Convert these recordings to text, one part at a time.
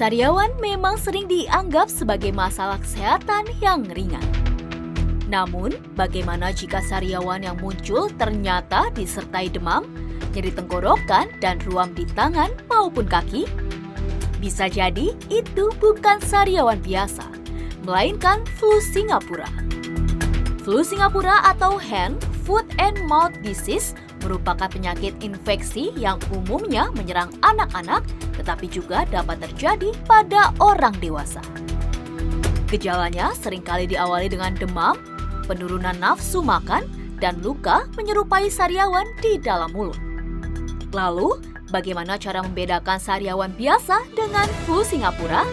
Sariawan memang sering dianggap sebagai masalah kesehatan yang ringan. Namun, bagaimana jika sariawan yang muncul ternyata disertai demam, nyeri tenggorokan, dan ruam di tangan maupun kaki? Bisa jadi itu bukan sariawan biasa, melainkan flu Singapura. Flu Singapura atau Hand, Foot and Mouth Disease merupakan penyakit infeksi yang umumnya menyerang anak-anak, tetapi juga dapat terjadi pada orang dewasa. Gejalanya seringkali diawali dengan demam, penurunan nafsu makan, dan luka menyerupai sariawan di dalam mulut. Lalu, bagaimana cara membedakan sariawan biasa dengan flu Singapura?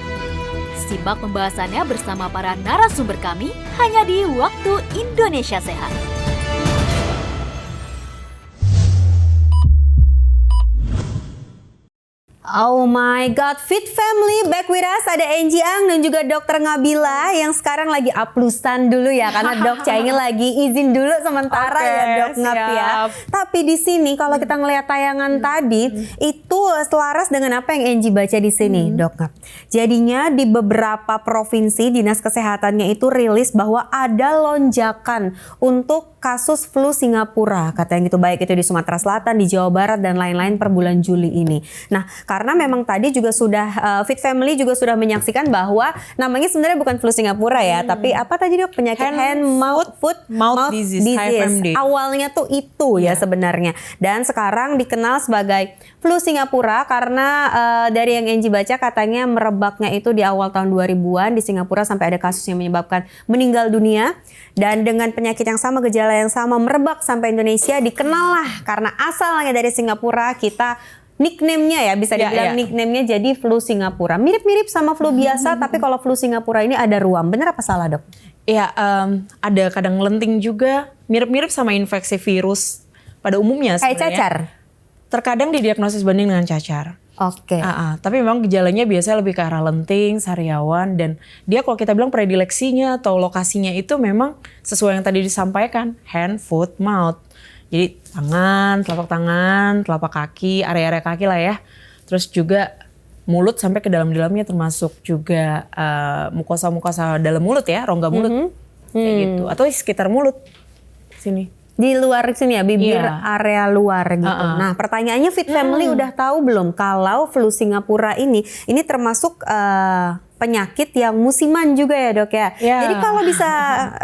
Simak pembahasannya bersama para narasumber kami hanya di Waktu Indonesia Sehat. Oh my God, Fit Family back with us. Ada Angie Ang dan juga Dokter Ngabila yang sekarang lagi aplusan dulu ya, karena Dok Chai lagi izin dulu sementara ya Dok Ngab ya. Tapi di sini kalau kita ngelihat tayangan tadi itu selaras dengan apa yang Angie baca di sini Dok Ngab. Jadinya di beberapa provinsi dinas kesehatannya itu rilis bahwa ada lonjakan untuk kasus flu Singapura, katanya gitu, baik itu di Sumatera Selatan, di Jawa Barat dan lain-lain per bulan Juli ini. Nah, karena memang tadi juga sudah Fit Family juga sudah menyaksikan bahwa namanya sebenarnya bukan flu Singapura ya, tapi apa tadi Dok? Penyakit hand foot mouth disease. Awalnya tuh itu ya sebenarnya. Dan sekarang dikenal sebagai flu Singapura karena dari yang Angie baca katanya merebaknya itu di awal tahun 2000-an di Singapura sampai ada kasus yang menyebabkan meninggal dunia. Dan dengan penyakit yang sama, gejala yang sama merebak sampai Indonesia, dikenal lah karena asalnya dari Singapura, kita nickname-nya ya, bisa dibilang nickname-nya jadi flu Singapura. Mirip-mirip sama flu biasa, tapi kalau flu Singapura ini ada ruam. Benar apa salah Dok? Iya, ada kadang lenting juga, mirip-mirip sama infeksi virus pada umumnya sebenarnya. Kayak cacar? Terkadang didiagnosis banding dengan cacar. Oke. Tapi memang gejalanya biasanya lebih ke arah lenting, sariawan, dan dia kalau kita bilang predileksinya atau lokasinya itu memang sesuai yang tadi disampaikan, hand, foot, mouth. Jadi tangan, telapak kaki, area-area kaki lah ya. Terus juga mulut sampai ke dalam-dalamnya, termasuk juga mukosa-mukosa dalam mulut ya, rongga mulut. Kayak gitu. Atau di sekitar mulut sini. Di luar sini ya, bibir area luar gitu. Nah, pertanyaannya Fit Family udah tahu belum kalau flu Singapura ini termasuk penyakit yang musiman juga ya Dok ya. Jadi kalau bisa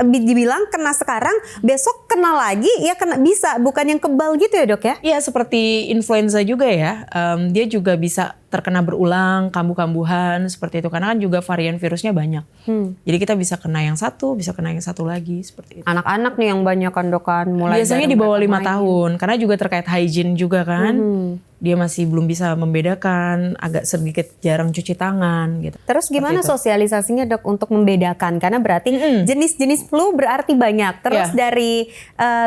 dibilang kena sekarang, besok kena lagi ya, kena bisa, bukan yang kebal gitu ya Dok ya? Iya, seperti influenza juga ya. Dia juga bisa terkena berulang, kambuh-kambuhan seperti itu. Karena kan juga varian virusnya banyak. Jadi kita bisa kena yang satu, bisa kena yang satu lagi seperti itu. Anak-anak nih yang banyak kan Dok kan, mulai biasanya di bawah 5 tahun. Karena juga terkait hygiene juga kan. Dia masih belum bisa membedakan, agak sedikit jarang cuci tangan gitu. Terus gimana sosialisasinya Dok untuk membedakan? Karena berarti jenis-jenis flu berarti banyak. Terus dari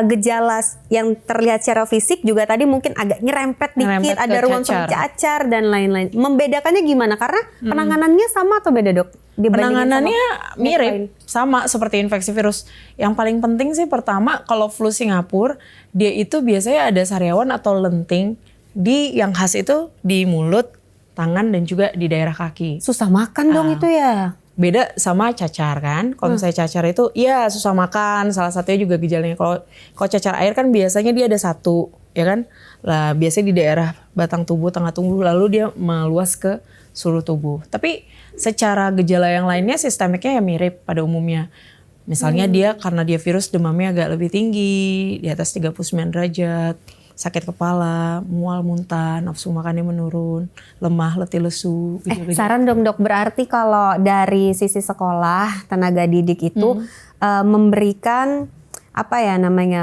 gejala yang terlihat secara fisik juga tadi mungkin agak nyerempet dikit, ada ruang cacar dan lain-lain. Membedakannya gimana? Karena penanganannya sama atau beda Dok? Penanganannya mirip, sama seperti infeksi virus. Yang paling penting sih pertama, kalau flu Singapura, dia itu biasanya ada sariawan atau lenting yang khas itu di mulut, tangan, dan juga di daerah kaki. Susah makan dong itu ya? Beda sama cacar kan. Kalau misalnya cacar itu ya susah makan. Salah satunya juga gejalanya. Kalau cacar air kan biasanya dia ada satu, ya kan. Lah biasanya di daerah batang tubuh, tengah tubuh, lalu dia meluas ke seluruh tubuh. Tapi secara gejala yang lainnya sistemiknya ya mirip pada umumnya. Misalnya dia karena dia virus, demamnya agak lebih tinggi, di atas 39 derajat. Sakit kepala, mual, muntah, nafsu makannya menurun, lemah, letih, lesu. Saran dong Dok, berarti kalau dari sisi sekolah, tenaga didik itu memberikan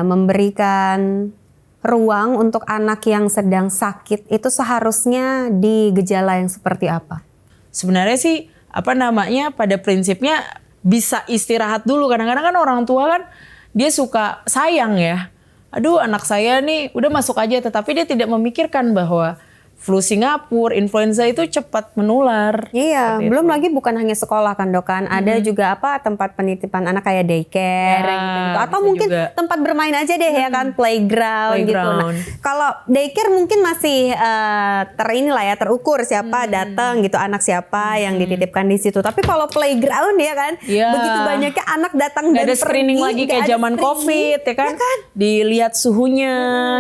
memberikan ruang untuk anak yang sedang sakit itu seharusnya di gejala yang seperti apa? Sebenarnya sih pada prinsipnya bisa istirahat dulu. Kadang-kadang kan orang tua kan dia suka sayang ya. Aduh anak saya nih udah masuk aja, tetapi dia tidak memikirkan bahwa flu Singapura, influenza itu cepat menular. Iya, Seperti belum itu. lagi bukan hanya sekolah kan dok kan, ada juga apa tempat penitipan anak kayak daycare Ya, gitu. Atau bisa mungkin juga. tempat bermain aja deh ya kan, playground gitu. Nah, Playground. kalau daycare mungkin masih terukur siapa datang gitu, anak siapa yang dititipkan di situ. Tapi kalau playground ya kan, Iya. begitu banyaknya anak datang Nggak dan ada screening pergi, lagi nggak kayak ada zaman screening. COVID ya kan? Dilihat suhunya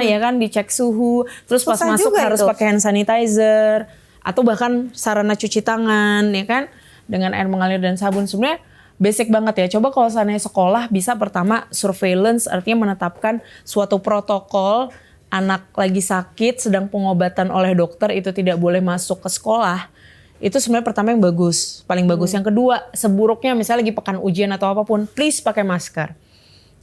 ya kan, dicek suhu. Terus pas Susah masuk juga harus itu. pakai hand sanitizer atau bahkan sarana cuci tangan ya kan dengan air mengalir dan sabun. Sebenarnya basic banget ya. Coba kalau seandainya sekolah bisa pertama surveillance, artinya menetapkan suatu protokol anak lagi sakit sedang pengobatan oleh dokter itu tidak boleh masuk ke sekolah. Itu sebenarnya pertama yang bagus, paling bagus. Yang kedua, seburuknya misalnya lagi pekan ujian atau apapun, please pakai masker.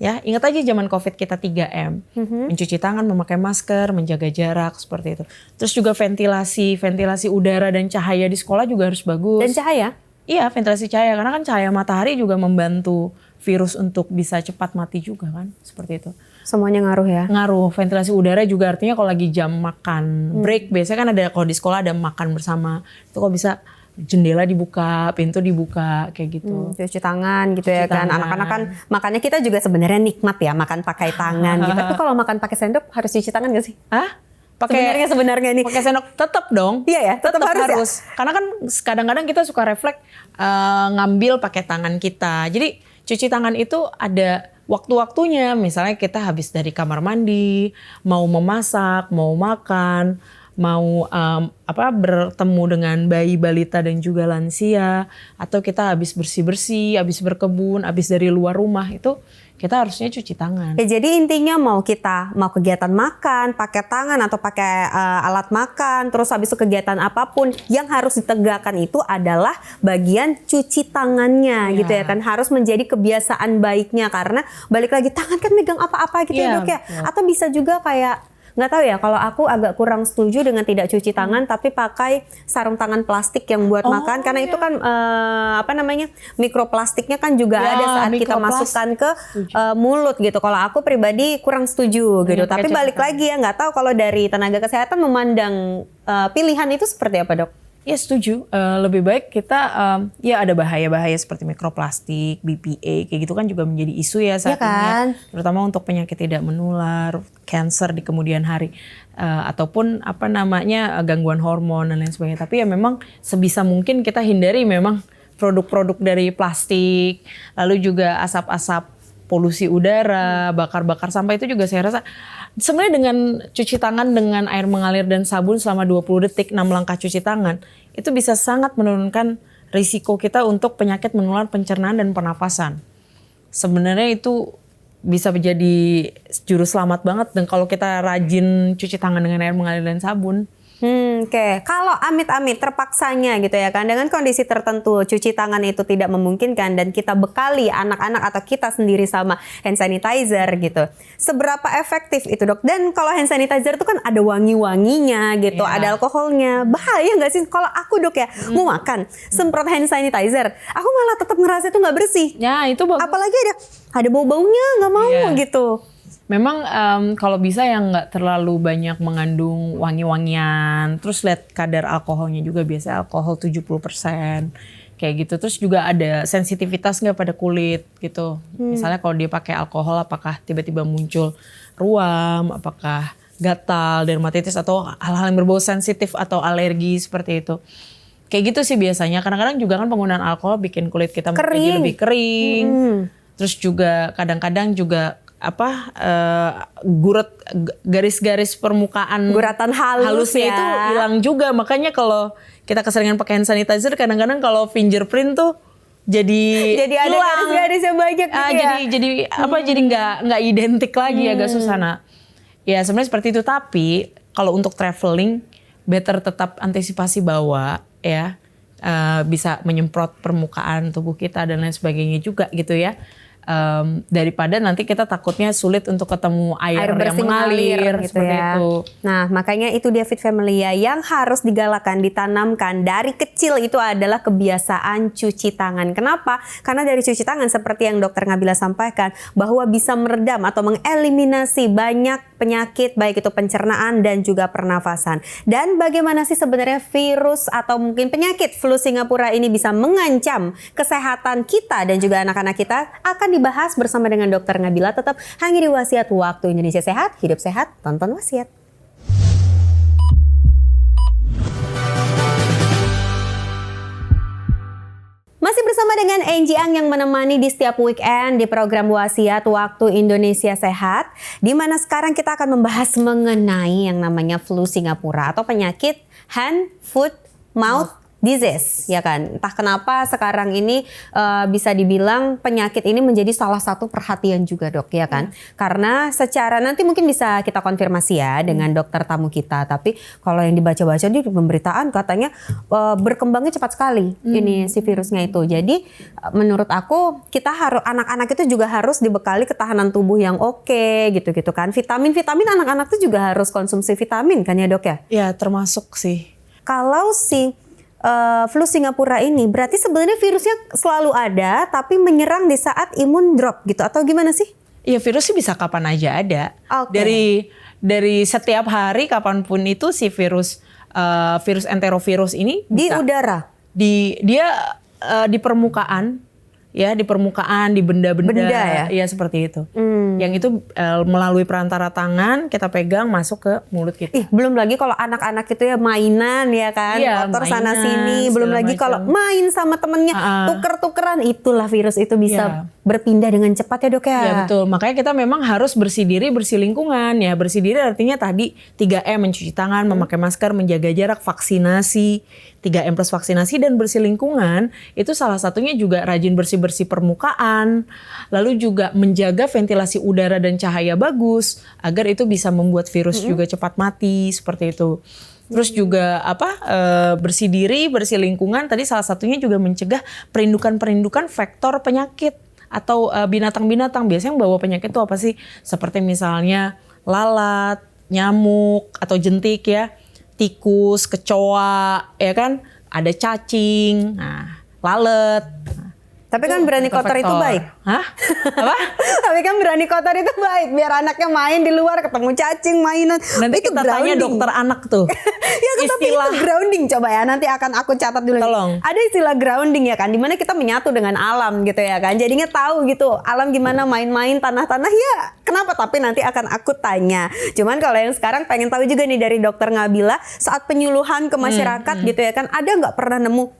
Ya, ingat aja zaman Covid kita 3M. Mencuci tangan, memakai masker, menjaga jarak seperti itu. Terus juga ventilasi udara dan cahaya di sekolah juga harus bagus. Dan cahaya. Iya, ventilasi cahaya karena kan cahaya matahari juga membantu virus untuk bisa cepat mati juga kan, seperti itu. Semuanya ngaruh ya. Ngaruh ventilasi udara juga artinya kalau lagi jam makan break biasanya kan ada kalau di sekolah ada makan bersama itu kok bisa jendela dibuka, pintu dibuka kayak gitu. Cuci tangan gitu ya Cuci kan. tangan. Anak-anak kan makannya kita juga sebenarnya nikmat ya makan pakai tangan gitu. Tapi kalau makan pakai sendok harus cuci tangan gak sih? Hah? Sebenarnya nih. Pakai sendok tetap dong. Iya ya, tetap harus ya? Karena kan kadang-kadang kita suka refleks ngambil pakai tangan kita. Jadi cuci tangan itu ada waktu-waktunya. Misalnya kita habis dari kamar mandi, mau memasak, mau makan, mau bertemu dengan bayi balita dan juga lansia, atau kita habis bersih-bersih, habis berkebun, habis dari luar rumah itu kita harusnya cuci tangan. Ya, jadi intinya mau kegiatan makan, pakai tangan atau pakai alat makan, terus habis itu kegiatan apapun yang harus ditegakkan itu adalah bagian cuci tangannya gitu ya kan. Harus menjadi kebiasaan baiknya karena balik lagi tangan kan megang apa-apa gitu ya dok ya. Betul. Atau bisa juga kayak nggak tahu ya, kalau aku agak kurang setuju dengan tidak cuci tangan tapi pakai sarung tangan plastik yang buat makan karena itu kan mikroplastiknya kan juga ada saat kita mikroplastik. masukkan ke mulut gitu. Kalau aku pribadi kurang setuju gitu. Tapi kecap balik lagi ya, nggak tahu kalau dari tenaga kesehatan memandang pilihan itu seperti apa dok? Ya setuju, lebih baik kita ya ada bahaya-bahaya seperti mikroplastik, BPA kayak gitu kan juga menjadi isu ya saat Iya ini ya. kan? Terutama untuk penyakit tidak menular, cancer di kemudian hari ataupun gangguan hormon dan lain sebagainya. Tapi ya memang sebisa mungkin kita hindari memang produk-produk dari plastik, lalu juga asap-asap polusi udara, bakar-bakar sampah itu juga saya rasa sebenarnya dengan cuci tangan dengan air mengalir dan sabun selama 20 detik 6 langkah cuci tangan itu bisa sangat menurunkan risiko kita untuk penyakit menular pencernaan dan pernapasan. Sebenarnya itu bisa menjadi juru selamat banget dan kalau kita rajin cuci tangan dengan air mengalir dan sabun. Oke. Kalau amit-amit terpaksanya gitu ya kan dengan kondisi tertentu cuci tangan itu tidak memungkinkan dan kita bekali anak-anak atau kita sendiri sama hand sanitizer gitu. Seberapa efektif itu dok? Dan kalau hand sanitizer itu kan ada wangi-wanginya gitu, Iya. ada alkoholnya. Bahaya nggak sih kalau aku dok ya mau makan semprot hand sanitizer, aku malah tetap ngerasa itu nggak bersih. Ya itu bagus. Apalagi ada bau-baunya nggak mau Iya. gitu. Memang kalau bisa yang nggak terlalu banyak mengandung wangi-wangian, terus lihat kadar alkoholnya juga biasa alkohol 70% kayak gitu. Terus juga ada sensitivitas nggak pada kulit gitu. Misalnya kalau dia pakai alkohol apakah tiba-tiba muncul ruam, apakah gatal, dermatitis atau hal-hal yang berbau sensitif atau alergi seperti itu. Kayak gitu sih biasanya. Kadang-kadang juga kan penggunaan alkohol bikin kulit kita menjadi Kering. lebih kering. Terus juga kadang-kadang juga garis-garis permukaan Guratan halusnya halusnya itu hilang juga. Makanya kalau kita keseringan pakai hand sanitizer kadang-kadang kalau fingerprint tuh jadi ada hilang. garis-garis yang banyak gitu ya. Jadi nggak identik lagi agak susah. Nah, ya sebenarnya seperti itu tapi kalau untuk traveling better tetap antisipasi bawa ya bisa menyemprot permukaan tubuh kita dan lain sebagainya juga gitu ya. Daripada nanti kita takutnya sulit untuk ketemu air yang bersih mengalir gitu seperti ya. itu. Nah, makanya itu dia Fit Family ya yang harus digalakan, ditanamkan dari kecil itu adalah kebiasaan cuci tangan. Kenapa? Karena dari cuci tangan seperti yang Dokter Ngabila sampaikan bahwa bisa meredam atau mengeliminasi banyak penyakit baik itu pencernaan dan juga pernafasan. Dan bagaimana sih sebenarnya virus atau mungkin penyakit flu Singapura ini bisa mengancam kesehatan kita dan juga anak-anak kita akan dibahas bersama dengan Dr. Ngabila, tetap hanya di Wasiat Waktu Indonesia Sehat, hidup sehat, tonton Wasiat. Masih bersama dengan Angie Ang yang menemani di setiap weekend di program Wasiat Waktu Indonesia Sehat, di mana sekarang kita akan membahas mengenai yang namanya flu Singapura atau penyakit hand, foot, mouth disease, ya kan? Entah kenapa sekarang ini bisa dibilang penyakit ini menjadi salah satu perhatian juga, Dok, ya kan? Karena secara nanti mungkin bisa kita konfirmasi ya dengan dokter tamu kita. Tapi kalau yang dibaca-baca di pemberitaan katanya berkembangnya cepat sekali ini si virusnya itu. Jadi menurut aku kita harus, anak-anak itu juga harus dibekali ketahanan tubuh yang oke, gitu-gitu kan. Vitamin anak-anak itu juga harus konsumsi vitamin kan ya, Dok ya? Ya, termasuk sih. Kalau si flu Singapura ini berarti sebenarnya virusnya selalu ada tapi menyerang di saat imun drop gitu atau gimana sih? Iya, virus sih bisa kapan aja ada. Oke. Dari setiap hari kapanpun itu si virus enterovirus ini Di bisa. udara? Dia di permukaan, ya, di permukaan, di benda-benda, Benda ya? seperti itu. Yang itu melalui perantara tangan kita pegang masuk ke mulut kita. Ih, belum lagi kalau anak-anak itu ya mainan ya kan, Iya, kotor sana mainan, sini, belum segala lagi macam. kalau main sama temennya tuker-tukeran, itulah virus itu bisa berpindah dengan cepat ya, Dok ya. Ya betul, makanya kita memang harus bersih diri, bersih lingkungan. Ya, bersih diri artinya tadi 3M, mencuci tangan, memakai masker, menjaga jarak, vaksinasi. 3M plus vaksinasi dan bersih lingkungan, itu salah satunya juga rajin bersih-bersih permukaan. Lalu juga menjaga ventilasi udara dan cahaya bagus, agar itu bisa membuat virus juga cepat mati, seperti itu. Terus juga bersih diri, bersih lingkungan, tadi salah satunya juga mencegah perindukan faktor penyakit. Atau binatang-binatang biasanya yang bawa penyakit itu apa sih? Seperti misalnya lalat, nyamuk, atau jentik ya, tikus, kecoa, ya kan? Ada cacing, lalat. Tapi kan berani kotor itu faktor. baik. Hah? Apa? Tapi kan berani kotor itu baik, biar anaknya main di luar ketemu cacing mainan. Nanti Itu kita tanya grounding. dokter anak tuh. Ya kan, tapi itu grounding, coba ya nanti akan aku catat dulu. Tolong. Ada istilah grounding ya kan, dimana kita menyatu dengan alam gitu ya kan. Jadinya tahu gitu alam gimana main-main tanah-tanah ya. Kenapa? Tapi nanti akan aku tanya. Cuman kalau yang sekarang pengen tahu juga nih dari dokter Ngabila saat penyuluhan ke masyarakat gitu ya kan, ada nggak pernah nemu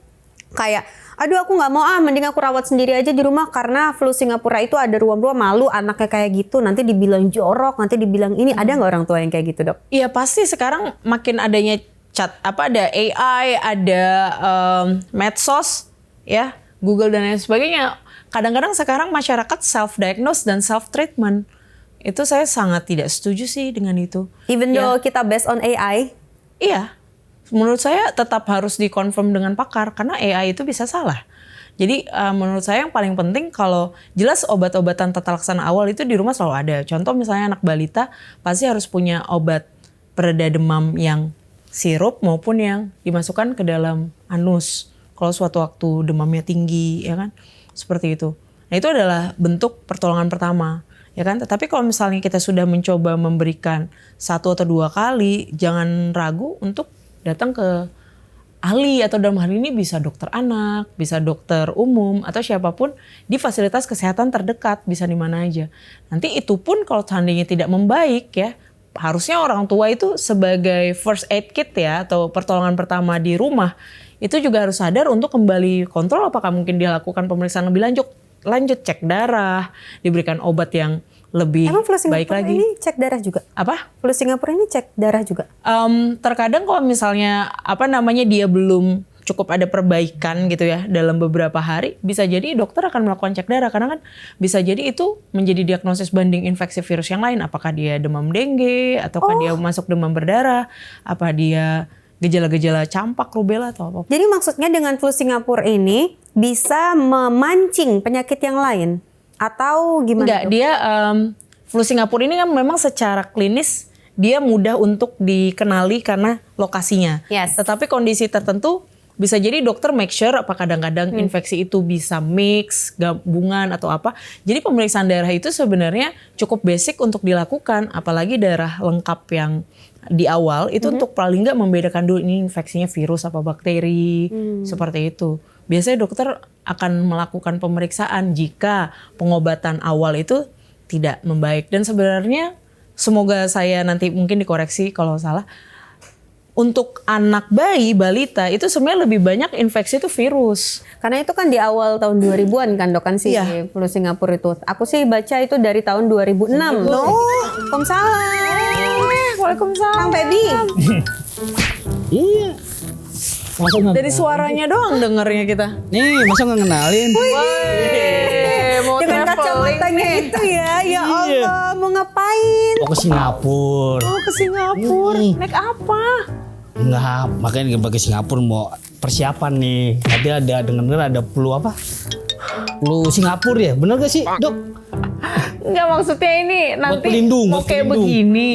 kayak aduh aku nggak mau mending aku rawat sendiri aja di rumah karena flu Singapura itu ada ruam-ruam, malu anaknya kayak gitu nanti dibilang jorok, nanti dibilang ini, ada nggak orang tua yang kayak gitu, Dok? Iya pasti sekarang makin adanya ada AI, ada medsos, ya, Google dan lain sebagainya. Kadang-kadang sekarang masyarakat self-diagnose dan self-treatment. Itu saya sangat tidak setuju sih dengan itu. Even though kita based on AI? Iya, menurut saya tetap harus dikonfirm dengan pakar karena AI itu bisa salah. Jadi menurut saya yang paling penting kalau jelas obat-obatan tata laksana awal itu di rumah selalu ada. Contoh misalnya anak balita pasti harus punya obat pereda demam yang sirup maupun yang dimasukkan ke dalam anus. Kalau suatu waktu demamnya tinggi, ya kan, seperti itu. Nah itu adalah bentuk pertolongan pertama, ya kan. Tetapi kalau misalnya kita sudah mencoba memberikan 1 atau 2 kali, jangan ragu untuk datang ke ahli atau dalam hal ini bisa dokter anak, bisa dokter umum atau siapapun di fasilitas kesehatan terdekat, bisa di mana aja. Nanti itu pun kalau seandainya tidak membaik ya, harusnya orang tua itu sebagai first aid kit ya atau pertolongan pertama di rumah itu juga harus sadar untuk kembali kontrol apakah mungkin dia lakukan pemeriksaan lebih lanjut cek darah, diberikan obat yang lebih Emang flu baik Singapura lagi. ini cek darah juga? Apa? Flu Singapura ini cek darah juga? Terkadang kalau misalnya dia belum cukup ada perbaikan gitu ya dalam beberapa hari, bisa jadi dokter akan melakukan cek darah karena kan bisa jadi itu menjadi diagnosis banding infeksi virus yang lain. Apakah dia demam dengue ataukah dia masuk demam berdarah, apa dia gejala-gejala campak, rubella atau apa. Jadi maksudnya dengan flu Singapura ini bisa memancing penyakit yang lain? Atau gimana? Enggak, dia flu Singapura ini kan memang secara klinis dia mudah untuk dikenali karena lokasinya. Yes. Tetapi kondisi tertentu bisa jadi dokter make sure apa kadang-kadang infeksi itu bisa mix, gabungan atau apa. Jadi pemeriksaan darah itu sebenarnya cukup basic untuk dilakukan, apalagi darah lengkap yang di awal itu untuk paling nggak membedakan dulu ini infeksinya virus apa bakteri, seperti itu. Biasanya dokter akan melakukan pemeriksaan jika pengobatan awal itu tidak membaik. Dan sebenarnya semoga saya nanti mungkin dikoreksi kalau salah, untuk anak bayi, balita itu sebenarnya lebih banyak infeksi itu virus. Karena itu kan di awal tahun 2000-an kan dok kan si flu Singapura itu. Aku sih baca itu dari tahun 2006. Waalaikumsalam. Waalaikumsalam. Kang Feby. Iya. Masa nggak Dari suaranya doang dengernya kita. Nih, masa nggak ngenalin? Mau Dengan kacamatanya itu ya. Ya Allah, mau ngapain? Mau ke Singapura. Oh, ke Singapura. Naik apa? Enggak, makanya ke Singapura mau persiapan nih. Tadi ada dengar ada flu apa? Flu Singapura ya, bener gak sih dok? Enggak, maksudnya ini nanti pelindung, mau buat kayak pelindung. begini.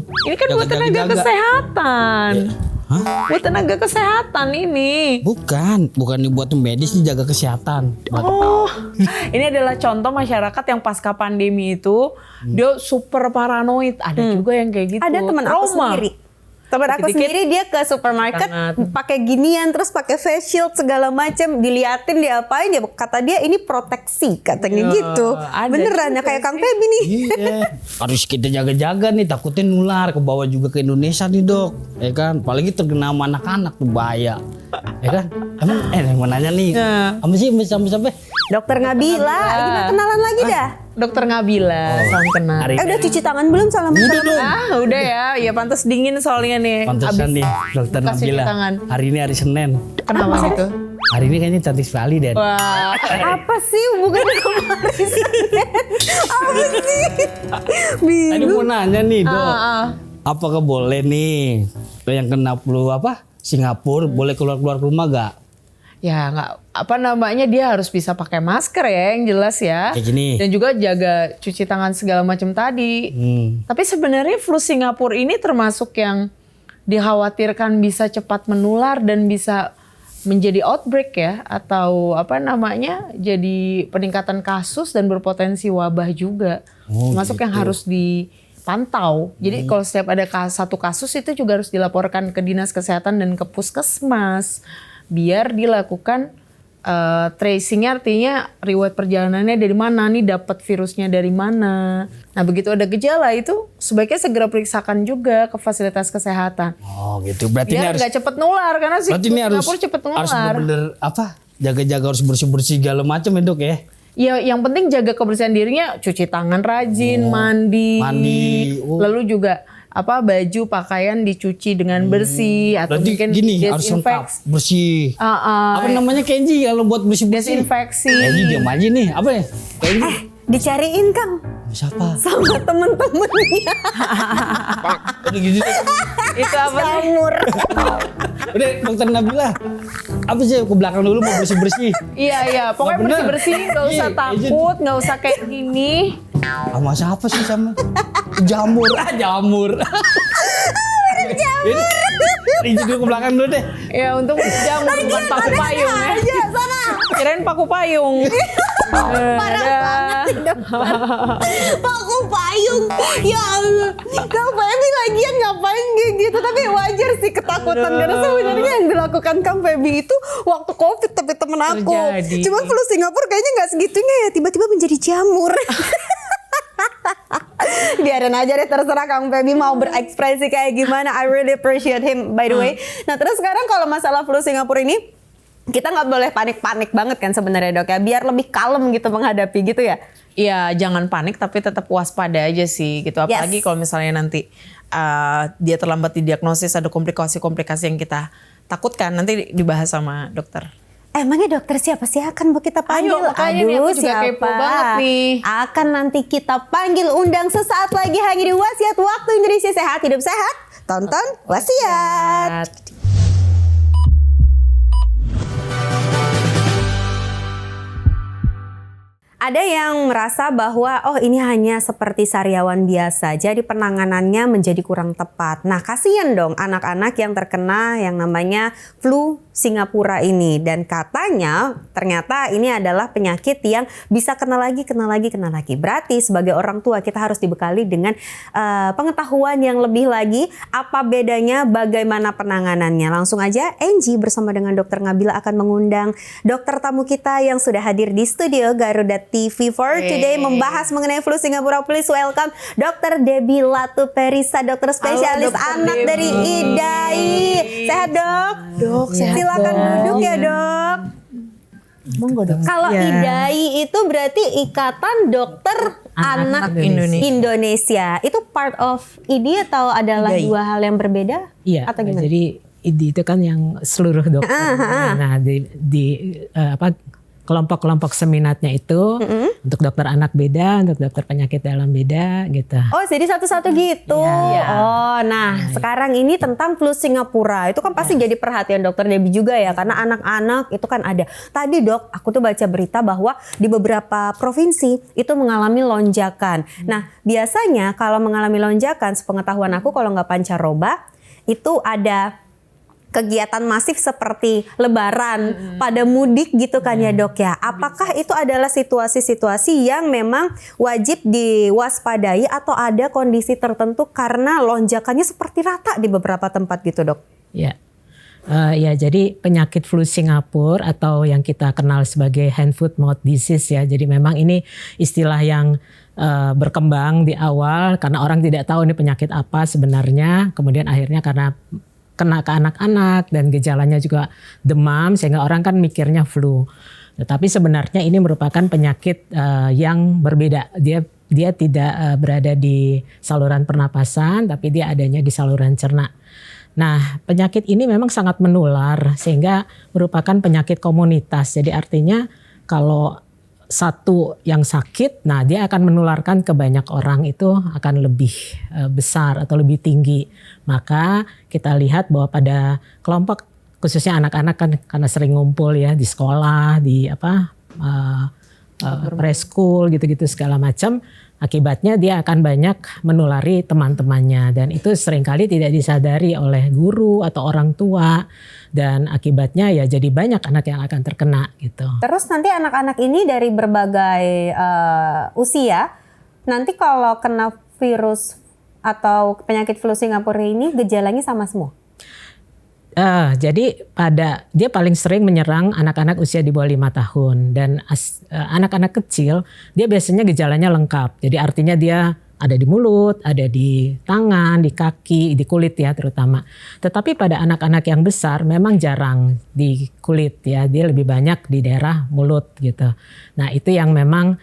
Ini kan buat tenaga Jaga-jaga. kesehatan. Hah? Buat tenaga kesehatan ini. Bukan buat medis dijaga kesehatan. Oh, ini adalah contoh masyarakat yang pasca pandemi itu dia super paranoid. Ada juga yang kayak gitu. Ada teman aku Trauma. sendiri. Teman aku Dikit-dikit sendiri dia ke supermarket sangat. pakai ginian terus pakai face shield segala macam, diliatin diapain ya, kata dia ini proteksi katanya gitu. ada Beneran ya juga kayak Kang Feby nih. Iya, harus kita jaga-jaga nih, takutnya nular ke bawah juga ke Indonesia nih dok, ya kan? Apalagi terkena sama anak-anak tuh bahaya, ya kan? Emang yang mau nanya nih, apa sih sampai Dokter Ngabila, gimana kenalan lagi dah? Dokter Ngabila, salam kenal. hari Udah cuci tangan belum salam? Udah ya, ya pantas dingin soalnya nih. pantesan nih dokter kasih Nabila. tangan. Hari ini hari Senin. Kenapa gitu? Hari ini kayaknya cantik sekali Den. Wah, Apa sih hubungannya kemarin? Apa sih? Tadi mau nanya nih dok, ah. apakah boleh nih yang kena flu apa Singapura boleh keluar rumah gak? ya nggak apa namanya, dia harus bisa pakai masker ya yang jelas ya. Kayak gini. Dan juga jaga cuci tangan segala macam tadi. Tapi sebenarnya flu Singapura ini termasuk yang dikhawatirkan bisa cepat menular dan bisa menjadi outbreak ya, atau apa namanya, jadi peningkatan kasus dan berpotensi wabah juga. Termasuk yang harus dipantau. Jadi kalau setiap ada satu kasus itu juga harus dilaporkan ke Dinas Kesehatan dan ke Puskesmas biar dilakukan tracingnya, artinya riwayat perjalanannya dari mana nih, dapat virusnya dari mana. Nah begitu ada gejala itu sebaiknya segera periksakan juga ke fasilitas kesehatan. Oh gitu, berarti ini Biar harus. nggak cepet nular, karena sih Berarti ini harus Singapura cepet nular. harus bener-bener apa? Jaga-jaga, harus bersih-bersih segala macam ya dok ya. Ya yang penting jaga kebersihan dirinya, cuci tangan rajin, mandi. Lalu juga apa, baju pakaian dicuci dengan bersih, atau Berarti mungkin gini harus lengkap, bersih. Apa namanya Kenji kalau buat bersih-bersih? desinfeksi. Kenji diam aja nih, apa ya? Kenji. Dicariin Kang Siapa? sama temen-temennya. Udah gitu deh. Itu apa sih? Jamur. Udah dokter Nabila, apa sih ke belakang dulu mau bersih-bersih? Iya, pokoknya Nggak bener. bersih-bersih, nggak usah Iya, takut, nggak usah kayak gini. Sama siapa sih sama? Jamur, jamur. Jamur. Rinci dulu ke belakang dulu deh. Ya untuk jamur, bukan paku payung ya. Aja sana. Kirain paku payung. Parah banget sih dokter. Paku payung. Ya Allah. Kang Feby lagian ngapain kayak gitu. Tapi wajar sih ketakutan. Karena sebenarnya yang dilakukan Kang Feby itu waktu COVID tapi temen aku. Terjadi. Cuman flu Singapura kayaknya gak segitunya ya. Tiba-tiba menjadi jamur. Biarin aja deh, terserah Kang Feby mau berekspresi kayak gimana. I really appreciate him by the way. Nah terus sekarang kalau masalah flu Singapura ini, kita nggak boleh panik-panik banget kan sebenarnya dok ya, biar lebih kalem gitu menghadapi gitu ya. Iya, jangan panik tapi tetap waspada aja sih gitu. Apalagi kalau misalnya nanti dia terlambat didiagnosis, ada komplikasi-komplikasi yang kita takutkan, nanti dibahas sama dokter. Emangnya dokter siapa sih akan kita panggil? Ayo, makanya nih, aku juga kepo banget nih. Akan nanti kita panggil undang sesaat lagi hanya di Wasiat Waktu Indonesia Sehat, Hidup Sehat. Tonton Wasiat. Ada yang merasa bahwa oh ini hanya seperti sariawan biasa, jadi penanganannya menjadi kurang tepat. Nah kasihan dong anak-anak yang terkena yang namanya flu Singapura ini. Dan katanya ternyata ini adalah penyakit yang bisa kena lagi. Berarti sebagai orang tua kita harus dibekali dengan pengetahuan yang lebih lagi. Apa bedanya, bagaimana penanganannya. Langsung aja Angie bersama dengan Dr. Ngabila akan mengundang dokter tamu kita yang sudah hadir di studio Garuda TV for today membahas mengenai flu Singapura. Please welcome Dr. Debbie Latuperisa, dokter spesialis anak dari IDAI. Sehat dok? Dok, sehat. Silakan duduk ya dok. Monggo dok. Kalau IDAI itu berarti Ikatan Dokter Anak Indonesia. Itu part of IDI atau adalah IDAI. dua hal yang berbeda? Iya, Atau gimana? jadi IDI itu kan yang seluruh dokter. Nah, kelompok-kelompok seminatnya itu untuk dokter anak beda, untuk dokter penyakit dalam beda gitu. Oh, jadi satu-satu gitu. Oh, nah sekarang ini tentang flu Singapura. Itu kan pasti jadi perhatian dokter Debbie juga ya, karena anak-anak itu kan ada. Tadi dok, aku tuh baca berita bahwa di beberapa provinsi itu mengalami lonjakan. Nah, biasanya kalau mengalami lonjakan, sepengetahuan aku kalau nggak pancaroba, itu ada kegiatan masif seperti lebaran, pada mudik gitu kan ya dok ya. Apakah itu adalah situasi-situasi yang memang wajib diwaspadai atau ada kondisi tertentu karena lonjakannya seperti rata di beberapa tempat gitu dok? Ya. Ya, jadi penyakit flu Singapura atau yang kita kenal sebagai hand foot mouth disease ya. Jadi memang ini istilah yang berkembang di awal karena orang tidak tahu ini penyakit apa sebenarnya. Kemudian akhirnya karena kena ke anak-anak dan gejalanya juga demam sehingga orang kan mikirnya flu. Tetapi sebenarnya ini merupakan penyakit yang berbeda. Dia tidak berada di saluran pernapasan tapi dia adanya di saluran cerna. Nah, penyakit ini memang sangat menular sehingga merupakan penyakit komunitas. Jadi artinya kalau satu yang sakit, nah dia akan menularkan ke banyak orang, itu akan lebih besar atau lebih tinggi. Maka kita lihat bahwa pada kelompok khususnya anak-anak kan karena sering ngumpul ya di sekolah, di preschool gitu-gitu segala macam. Akibatnya dia akan banyak menulari teman-temannya dan itu seringkali tidak disadari oleh guru atau orang tua dan akibatnya ya jadi banyak anak yang akan terkena gitu. Terus nanti anak-anak ini dari berbagai usia, nanti kalau kena virus atau penyakit flu Singapura ini gejalanya sama semua? Jadi dia paling sering menyerang anak-anak usia di bawah 5 tahun dan anak-anak kecil dia biasanya gejalanya lengkap. Jadi artinya dia ada di mulut, ada di tangan, di kaki, di kulit ya terutama. Tetapi pada anak-anak yang besar memang jarang di kulit ya, dia lebih banyak di daerah mulut gitu. Nah itu yang memang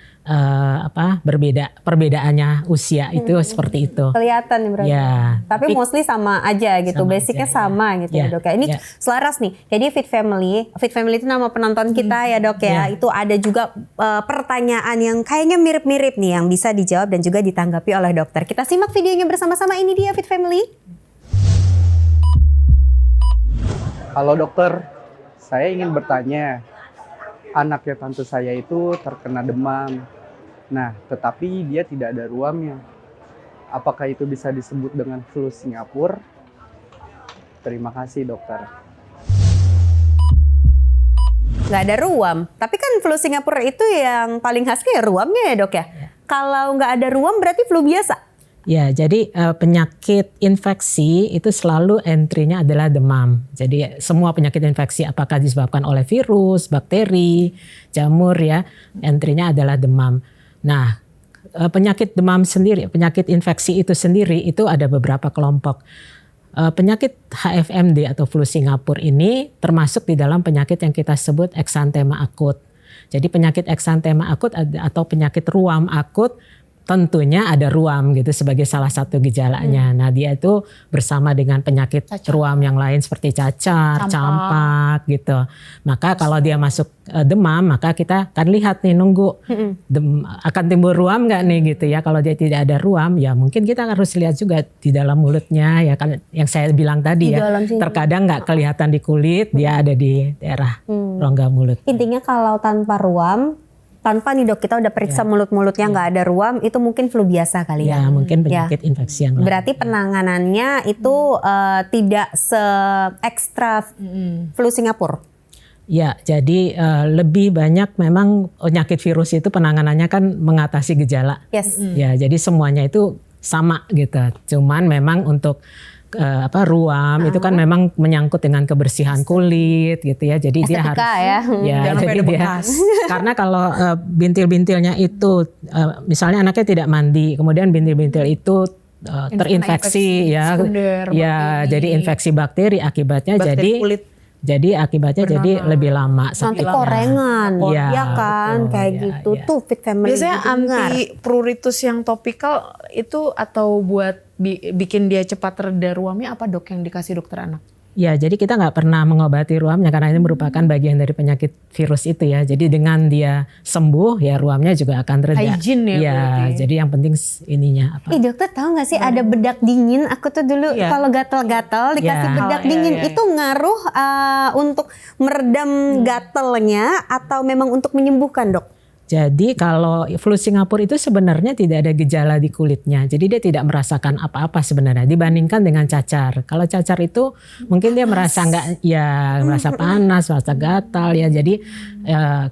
perbedaannya usia itu seperti itu. Kelihatan berarti. Ya. Tapi mostly sama aja gitu, sama basicnya aja, sama gitu ya dok ya. Ini selaras nih. Jadi Fit Family itu nama penonton kita ya dok ya. Itu ada juga pertanyaan yang kayaknya mirip-mirip nih yang bisa dijawab dan juga ditanggapi oleh dokter. Kita simak videonya bersama-sama, ini dia Fit Family. Halo dokter, saya ingin bertanya. Anaknya tante saya itu terkena demam. Nah, tetapi dia tidak ada ruamnya. Apakah itu bisa disebut dengan flu Singapura? Terima kasih dokter. Nggak ada ruam. Tapi kan flu Singapura itu yang paling khasnya ya ruamnya ya dok ya. Kalau nggak ada ruam berarti flu biasa. Ya, jadi penyakit infeksi itu selalu entry-nya adalah demam. Jadi semua penyakit infeksi apakah disebabkan oleh virus, bakteri, jamur ya, entry-nya adalah demam. Nah, penyakit demam sendiri, penyakit infeksi itu sendiri itu ada beberapa kelompok. Penyakit HFMD atau flu Singapura ini termasuk di dalam penyakit yang kita sebut eksantema akut. Jadi penyakit eksantema akut atau penyakit ruam akut tentunya ada ruam gitu sebagai salah satu gejalanya. Nah dia itu bersama dengan penyakit ruam yang lain seperti cacar, campak gitu. Maka kalau dia masuk demam maka kita akan lihat nih nunggu akan timbul ruam nggak nih gitu ya. Kalau dia tidak ada ruam ya mungkin kita harus lihat juga di dalam mulutnya ya kan yang saya bilang tadi ya. Terkadang nggak kelihatan di kulit, dia ada di daerah rongga mulut. Intinya kalau tanpa ruam tanpa nih dok, kita udah periksa mulut-mulutnya nggak ada ruam, itu mungkin flu biasa kali ya? Ya mungkin penyakit infeksi yang lain. Berarti penanganannya itu tidak se-ekstra flu Singapura? Ya, jadi lebih banyak memang penyakit virus itu penanganannya kan mengatasi gejala. Yes. Ya, jadi semuanya itu sama gitu. Cuman memang untuk ruam itu kan memang menyangkut dengan kebersihan kulit gitu ya. Jadi dia harus ya. Jangan sampai jadi ada dia bekas. karena kalau bintil-bintilnya itu misalnya anaknya tidak mandi, kemudian bintil-bintil itu terinfeksi ya. sekunder, Ya, bakteri. jadi infeksi bakteri akibatnya Bakteri kulit. jadi akibatnya jadi lebih lama Nanti sakitnya. korengan, Iya, ya kan, betul, kayak iya, gitu. iya. Tuh Fit Family Biasanya didengar. anti-pruritus yang topikal itu atau buat bikin dia cepat reda ruamnya apa dok yang dikasih dokter anak? Ya, jadi kita nggak pernah mengobati ruamnya karena ini merupakan bagian dari penyakit virus itu ya. Jadi dengan dia sembuh ya ruamnya juga akan reda. Hygiene ya berarti. Jadi yang penting ininya apa? Dokter tahu nggak sih ada bedak dingin? Aku tuh dulu Iya. kalau gatal-gatal dikasih Iya. bedak Oh, iya, dingin iya. itu ngaruh untuk meredam gatelnya atau memang untuk menyembuhkan dok? Jadi kalau flu Singapura itu sebenarnya tidak ada gejala di kulitnya. Jadi dia tidak merasakan apa-apa sebenarnya dibandingkan dengan cacar. Kalau cacar itu mungkin dia merasa merasa panas, merasa gatal ya. Jadi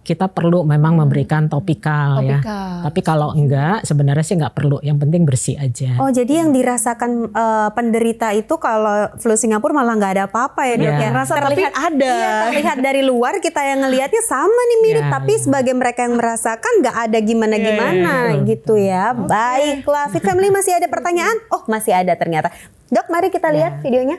kita perlu memang memberikan topikal ya. Tapi kalau enggak sebenarnya sih enggak perlu. Yang penting bersih aja. Oh jadi yang dirasakan penderita itu kalau flu Singapura malah nggak ada apa-apa ya dok Iya. ya? Rasa tapi ada. Iya, terlihat dari luar kita yang ngelihatnya sama nih mirip, Iya, tapi sebagai mereka yang merasakan nggak ada gimana-gimana gitu ya. Baiklah, Fit Family masih ada pertanyaan? Oh masih ada ternyata. Dok, mari kita lihat videonya.